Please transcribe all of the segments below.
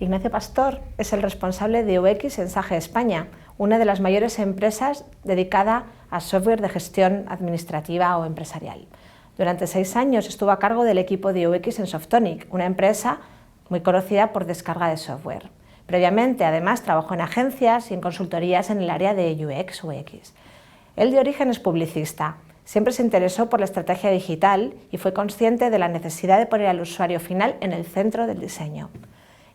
Ignacio Pastor es el responsable de UX en Sage España, una de las mayores empresas dedicada a software de gestión administrativa o empresarial. Durante 6 años estuvo a cargo del equipo de UX en Softonic, una empresa muy conocida por descarga de software. Previamente, además, trabajó en agencias y en consultorías en el área de UX, UX. Él de origen es publicista. Siempre se interesó por la estrategia digital y fue consciente de la necesidad de poner al usuario final en el centro del diseño.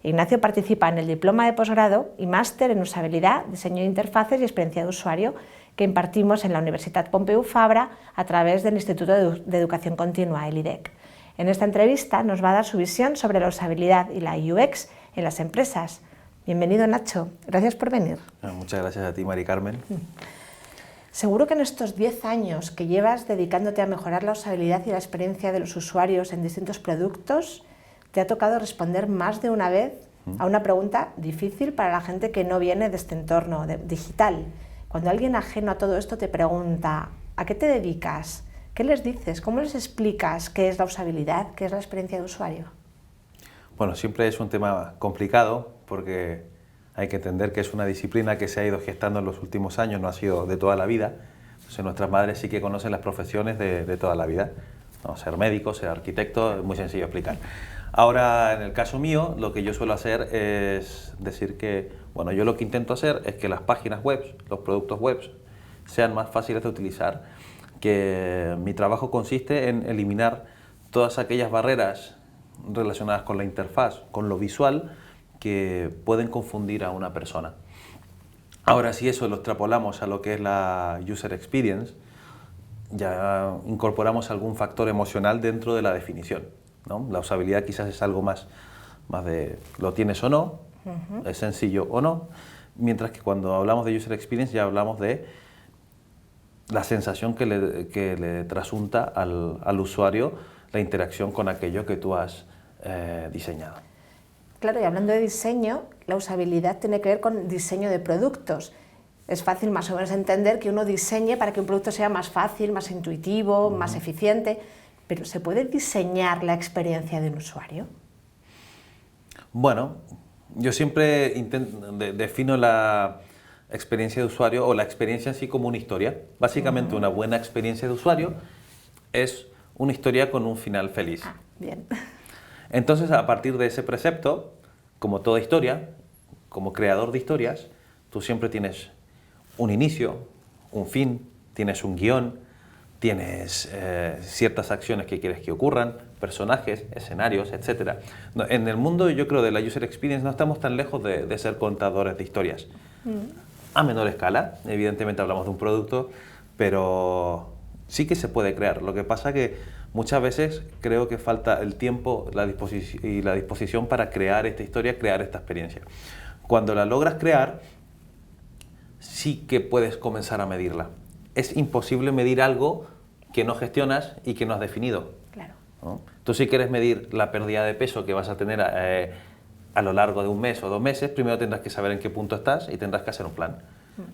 Ignacio participa en el diploma de posgrado y máster en usabilidad, diseño de interfaces y experiencia de usuario que impartimos en la Universitat Pompeu Fabra a través del Instituto de Educación Continua, el IDEC. En esta entrevista nos va a dar su visión sobre la usabilidad y la UX en las empresas. Bienvenido, Nacho. Gracias por venir. Muchas gracias a ti, Mari Carmen. Seguro que en estos 10 años que llevas dedicándote a mejorar la usabilidad y la experiencia de los usuarios en distintos productos, te ha tocado responder más de una vez a una pregunta difícil para la gente que no viene de este entorno digital. Cuando alguien ajeno a todo esto te pregunta ¿a qué te dedicas? ¿Qué les dices? ¿Cómo les explicas qué es la usabilidad, qué es la experiencia de usuario? Bueno, siempre es un tema complicado porque hay que entender que es una disciplina que se ha ido gestando en los últimos años, no ha sido de toda la vida. Entonces nuestras madres sí que conocen las profesiones de toda la vida. No, ser médico, ser arquitecto, es muy sencillo explicar. Ahora, en el caso mío, lo que yo suelo hacer es decir que, bueno, yo lo que intento hacer es que las páginas web, los productos web, sean más fáciles de utilizar, que mi trabajo consiste en eliminar todas aquellas barreras relacionadas con la interfaz, con lo visual, que pueden confundir a una persona. Ahora, si eso lo extrapolamos a lo que es la user experience, ya incorporamos algún factor emocional dentro de la definición, ¿no? La usabilidad quizás es algo más de lo tienes o no, es sencillo o no, mientras que cuando hablamos de user experience ya hablamos de la sensación que le trasunta al usuario la interacción con aquello que tú has diseñado. Claro, y hablando de diseño, la usabilidad tiene que ver con diseño de productos. Es fácil más o menos entender que uno diseñe para que un producto sea más fácil, más intuitivo, más eficiente, pero ¿se puede diseñar la experiencia de un usuario? Bueno, yo siempre defino la experiencia de usuario o la experiencia en sí como una historia. Básicamente una buena experiencia de usuario es una historia con un final feliz. Ah, bien. Entonces, a partir de ese precepto, como toda historia, como creador de historias, tú siempre tienes un inicio, un fin, tienes un guión, tienes ciertas acciones que quieres que ocurran, personajes, escenarios, etc. En el mundo, yo creo, de la user experience no estamos tan lejos de ser contadores de historias. A menor escala, evidentemente hablamos de un producto, pero sí que se puede crear. Lo que pasa que muchas veces creo que falta el tiempo la disposición para crear esta historia, crear esta experiencia. Cuando la logras crear, sí que puedes comenzar a medirla. Es imposible medir algo que no gestionas y que no has definido. Claro. ¿No? Tú si quieres medir la pérdida de peso que vas a tener a lo largo de un mes o 2 meses, primero tendrás que saber en qué punto estás y tendrás que hacer un plan.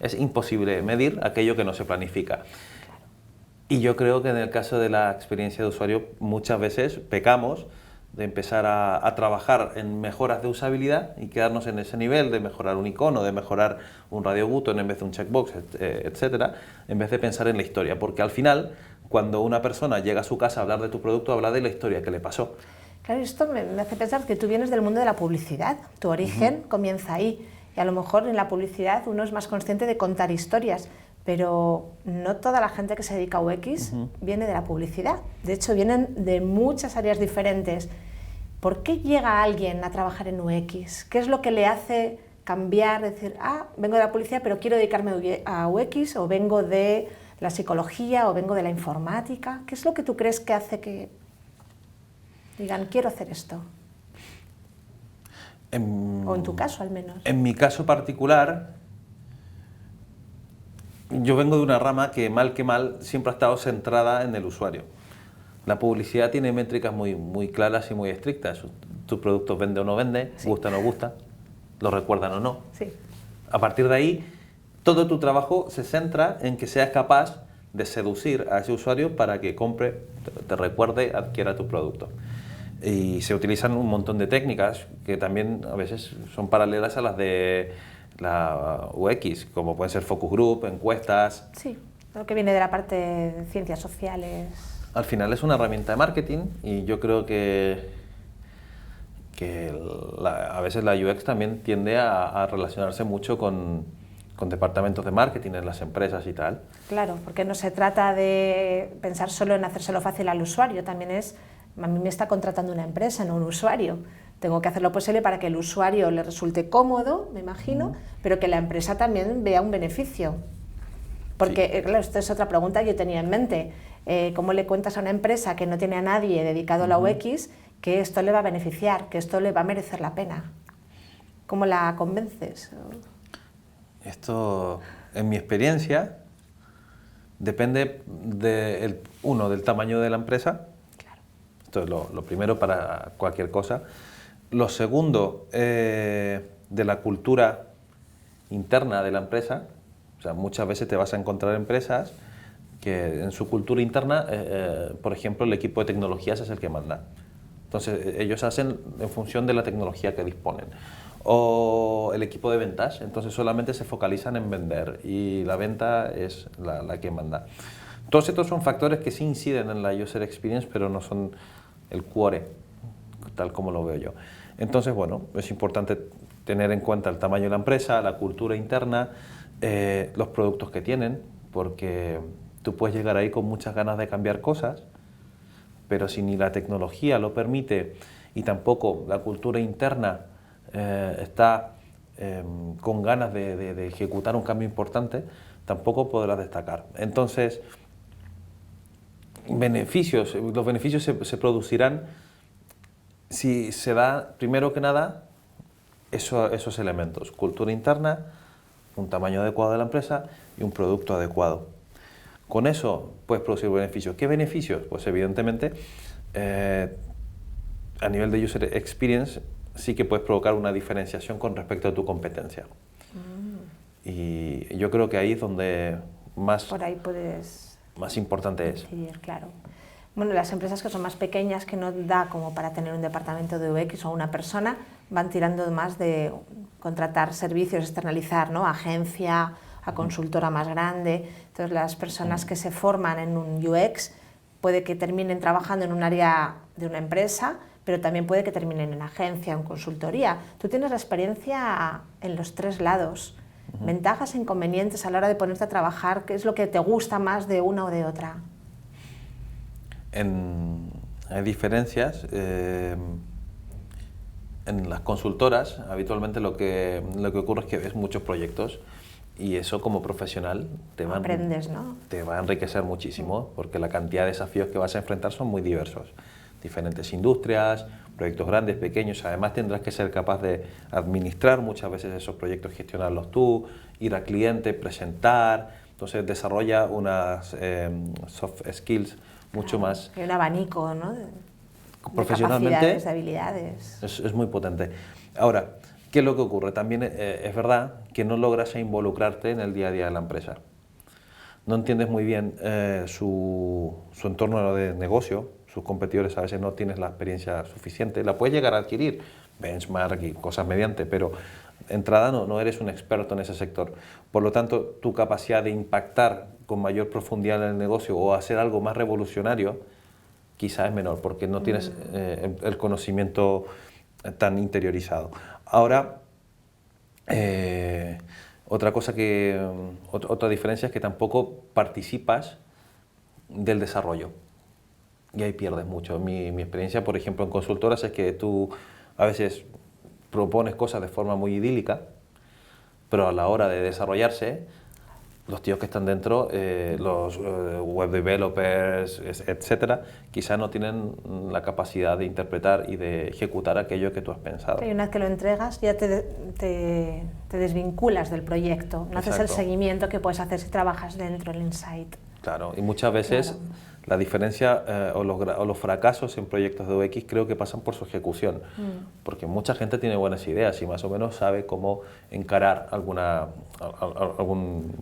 Es imposible medir aquello que no se planifica. Y yo creo que en el caso de la experiencia de usuario muchas veces pecamos de empezar a trabajar en mejoras de usabilidad y quedarnos en ese nivel de mejorar un icono, de mejorar un radio button en vez de un checkbox, etcétera, en vez de pensar en la historia. Porque al final, cuando una persona llega a su casa a hablar de tu producto, habla de la historia que le pasó. Claro, esto me hace pensar que tú vienes del mundo de la publicidad, tu origen comienza ahí, y a lo mejor en la publicidad uno es más consciente de contar historias, pero no toda la gente que se dedica a UX viene de la publicidad. De hecho, vienen de muchas áreas diferentes. ¿Por qué llega alguien a trabajar en UX? ¿Qué es lo que le hace cambiar, decir, vengo de la publicidad, pero quiero dedicarme a UX, o vengo de la psicología, o vengo de la informática? ¿Qué es lo que tú crees que hace que digan, quiero hacer esto? O en tu caso, al menos. En mi caso particular, yo vengo de una rama que mal siempre ha estado centrada en el usuario. La publicidad tiene métricas muy claras y muy estrictas. Tu producto vende o no vende, sí. Gusta o no gusta, lo recuerdan o no. Sí. A partir de ahí, todo tu trabajo se centra en que seas capaz de seducir a ese usuario para que compre, te recuerde, adquiera tu producto. Y se utilizan un montón de técnicas que también a veces son paralelas a las de la UX, como pueden ser focus group, encuestas. Sí, lo que viene de la parte de ciencias sociales. Al final es una herramienta de marketing y yo creo que a veces la UX también tiende a relacionarse mucho con departamentos de marketing en las empresas y tal. Claro, porque no se trata de pensar solo en hacérselo fácil al usuario, también es, a mí me está contratando una empresa, no un usuario. Tengo que hacer lo posible para que el usuario le resulte cómodo, me imagino, pero que la empresa también vea un beneficio. Porque, sí, claro, esta es otra pregunta que yo tenía en mente. ¿Cómo le cuentas a una empresa que no tiene a nadie dedicado a la UX que esto le va a beneficiar, que esto le va a merecer la pena? ¿Cómo la convences? Esto, en mi experiencia, depende del tamaño de la empresa. Claro. Esto es lo primero para cualquier cosa. Lo segundo, de la cultura interna de la empresa. O sea, muchas veces te vas a encontrar empresas que en su cultura interna, por ejemplo, el equipo de tecnologías es el que manda. Entonces, ellos hacen en función de la tecnología que disponen. O el equipo de ventas, entonces solamente se focalizan en vender y la venta es la que manda. Todos estos son factores que sí inciden en la user experience, pero no son el core, tal como lo veo yo. Entonces, bueno, es importante tener en cuenta el tamaño de la empresa, la cultura interna, los productos que tienen, porque tú puedes llegar ahí con muchas ganas de cambiar cosas, pero si ni la tecnología lo permite y tampoco la cultura interna está con ganas de ejecutar un cambio importante, tampoco podrás destacar. Entonces, los beneficios se producirán si se da, primero que nada, esos elementos: cultura interna, un tamaño adecuado de la empresa y un producto adecuado. Con eso puedes producir beneficios. ¿Qué beneficios? Pues evidentemente, a nivel de user experience, sí que puedes provocar una diferenciación con respecto a tu competencia. Y yo creo que ahí es donde más importante decidir, es. Claro. Bueno, las empresas que son más pequeñas, que no da como para tener un departamento de UX o una persona, van tirando más de contratar servicios, externalizar, ¿no? Agencia, a consultora más grande. Entonces, las personas que se forman en un UX puede que terminen trabajando en un área de una empresa, pero también puede que terminen en agencia, en consultoría. Tú tienes la experiencia en los tres lados. Ventajas e inconvenientes a la hora de ponerte a trabajar, ¿qué es lo que te gusta más de una o de otra? Hay diferencias. En las consultoras, habitualmente lo que ocurre es que ves muchos proyectos y eso, como profesional, aprendes, ¿no? Te va a enriquecer muchísimo, porque la cantidad de desafíos que vas a enfrentar son muy diversos. Diferentes industrias, proyectos grandes, pequeños. Además, tendrás que ser capaz de administrar muchas veces esos proyectos, gestionarlos tú, ir al cliente, presentar. Entonces, desarrolla unas soft skills mucho más. Hay un abanico, ¿no? Profesionalmente, de capacidades, de habilidades. Es muy potente. Ahora, ¿qué es lo que ocurre? También es verdad que no logras involucrarte en el día a día de la empresa. No entiendes muy bien su entorno de negocio, sus competidores. A veces no tienes la experiencia suficiente. La puedes llegar a adquirir, benchmark y cosas mediante, pero entrada no eres un experto en ese sector. Por lo tanto, tu capacidad de impactar con mayor profundidad en el negocio o hacer algo más revolucionario quizá es menor, porque no tienes el conocimiento tan interiorizado. Ahora, otra diferencia es que tampoco participas del desarrollo y ahí pierdes mucho. Mi experiencia, por ejemplo, en consultoras es que tú a veces propones cosas de forma muy idílica, pero a la hora de desarrollarse, los tíos que están dentro, los web developers, etcétera, quizá no tienen la capacidad de interpretar y de ejecutar aquello que tú has pensado. Y una vez que lo entregas, ya te desvinculas del proyecto, no haces el seguimiento que puedes hacer si trabajas dentro, el insight. Claro, y muchas veces la diferencia o los fracasos en proyectos de UX creo que pasan por su ejecución, porque mucha gente tiene buenas ideas y más o menos sabe cómo encarar algún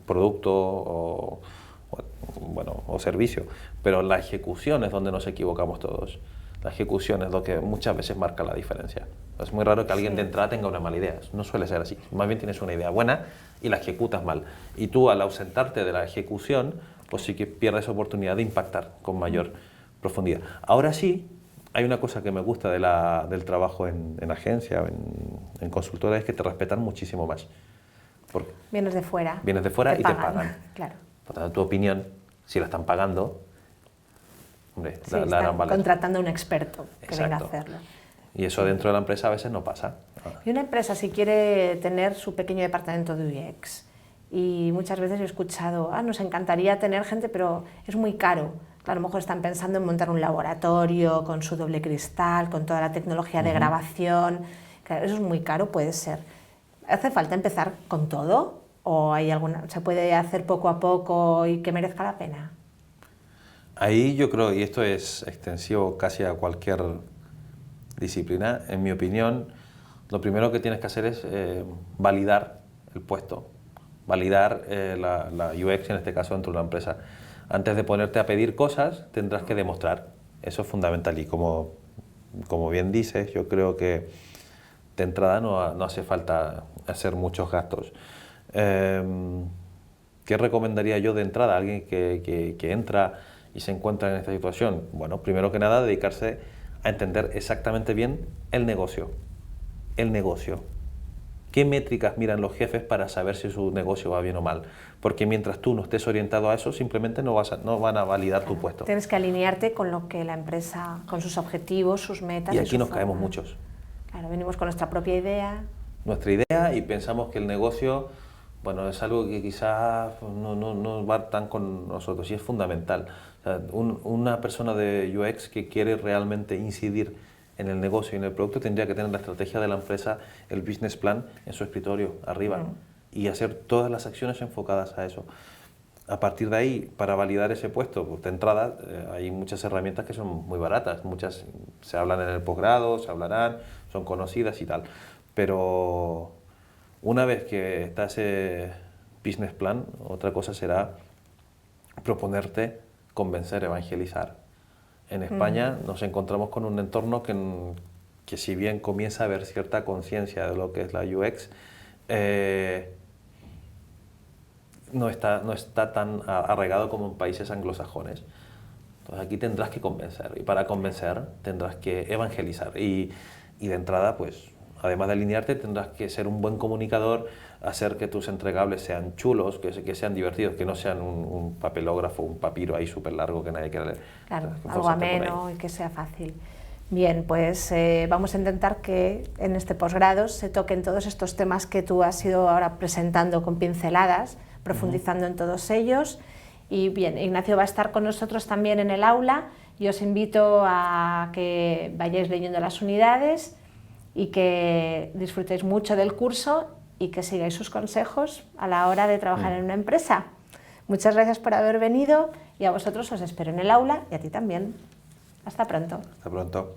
producto o servicio, pero la ejecución es donde nos equivocamos todos. La ejecución es lo que muchas veces marca la diferencia. Es muy raro que alguien de entrada tenga una mala idea, no suele ser así. Más bien tienes una idea buena y la ejecutas mal. Y tú, al ausentarte de la ejecución, pues sí que pierdes oportunidad de impactar con mayor profundidad. Ahora sí, hay una cosa que me gusta del trabajo en agencia, en consultora, es que te respetan muchísimo más. Porque vienes de fuera. Vienes de fuera y te pagan. Claro. Por tanto, tu opinión, si la están pagando, hombre, Sí, la harán valer. Contratando a un experto que venga a hacerlo. Y eso dentro de la empresa a veces no pasa. Y una empresa, si quiere tener su pequeño departamento de UX, y muchas veces he escuchado, nos encantaría tener gente, pero es muy caro. A lo mejor están pensando en montar un laboratorio con su doble cristal, con toda la tecnología de grabación. Claro, eso es muy caro, puede ser. ¿Hace falta empezar con todo? ¿O hay se puede hacer poco a poco y que merezca la pena? Ahí yo creo, y esto es extensivo casi a cualquier disciplina, en mi opinión, lo primero que tienes que hacer es validar el puesto, validar la UX, en este caso, dentro de una empresa. Antes de ponerte a pedir cosas, tendrás que demostrar. Eso es fundamental y como bien dices, yo creo que de entrada no hace falta hacer muchos gastos. ¿Qué recomendaría yo de entrada a alguien que entra y se encuentra en esta situación? Bueno, primero que nada, dedicarse a entender exactamente bien el negocio. El negocio. ¿Qué métricas miran los jefes para saber si su negocio va bien o mal? Porque mientras tú no estés orientado a eso, simplemente no van a validar tu puesto. Tienes que alinearte con lo que la empresa, con sus objetivos, sus metas. Y aquí nos caemos muchos. Claro, venimos con nuestra propia idea. Nuestra idea, y pensamos que el negocio, bueno, es algo que quizás no va tan con nosotros, y es fundamental. O sea, una persona de UX que quiere realmente incidir en el negocio y en el producto tendría que tener la estrategia de la empresa, el business plan en su escritorio, arriba, y hacer todas las acciones enfocadas a eso. A partir de ahí, para validar ese puesto, pues de entrada, hay muchas herramientas que son muy baratas, muchas se hablan en el posgrado, se hablarán, son conocidas y tal, pero una vez que está ese business plan, otra cosa será proponerte convencer, evangelizar. En España nos encontramos con un entorno que si bien comienza a haber cierta conciencia de lo que es la UX, no está tan arraigado como en países anglosajones. Entonces aquí tendrás que convencer, y para convencer tendrás que evangelizar. Y de entrada, pues, además de alinearte, tendrás que ser un buen comunicador, hacer que tus entregables sean chulos, que sean divertidos, que no sean un papelógrafo, un papiro ahí súper largo que nadie quiera leer. Claro, algo ameno y que sea fácil. Bien, pues vamos a intentar que en este posgrado se toquen todos estos temas que tú has ido ahora presentando con pinceladas, profundizando en todos ellos. Y bien, Ignacio va a estar con nosotros también en el aula y os invito a que vayáis leyendo las unidades y que disfrutéis mucho del curso y que sigáis sus consejos a la hora de trabajar en una empresa. Muchas gracias por haber venido y a vosotros os espero en el aula y a ti también. Hasta pronto. Hasta pronto.